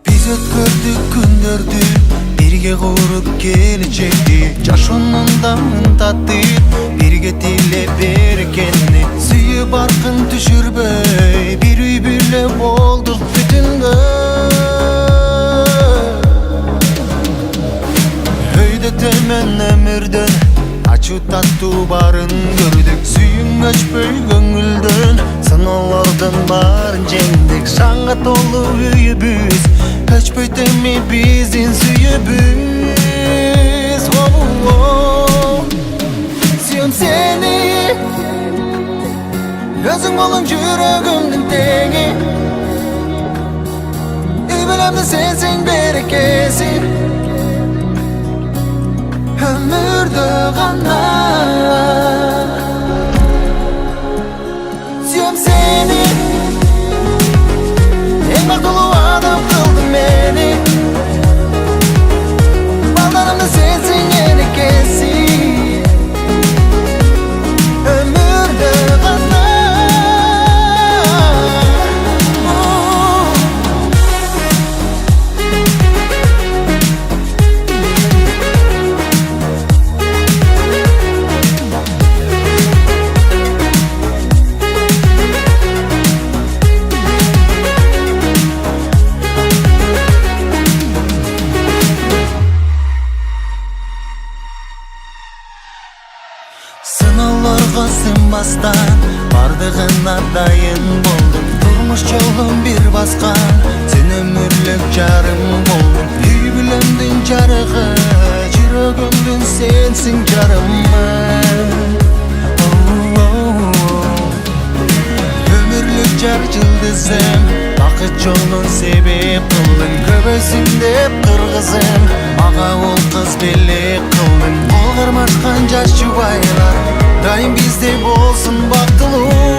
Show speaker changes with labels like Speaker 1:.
Speaker 1: Biz ötkürdük күндөрдү, бирге куруп келечекти. Жашоонун даңын таттык, бирге тилеп берекени. Сүйүп баркын түшүрбөй, бир үй бирле болдук бүтүнгө. Өйдө темен өмүрдөн ачуу таттуу барын көрдүк. Сүйүң өчпөй көңүлдөн, сыноолордун баарын жеңдик. Шаңга толуу үйүбүз, өчпөй теми биздин сүйүбүз. Сүйөм сени, өзүң болуң жүрөгүмдүн теңи. Үй бүлөмдүн сенсиң берекеси, өмүрдө гана. Сүйөм сени, эң бактылуу адам кылдың мени. Балдарымдын сенсиң энекеси, өмүрдө гана. Сыноолорго сынбастан бардыгына дайын болдум. Турмуш жолун бир баскан, сен өмүрлүк жарым болдуң. Үй бүлөмдүн жарыгы, жүрөгүмдүн сенсиң жарымы. Өмүрлүк жар жылдызым, бакыт жолун себеп кылдың. Көбөйсүн деп кыргызым, мага ол кыз белек кылдың. Кол кармашкан жаш жубайлар, дайым биздей болсун бактылуу.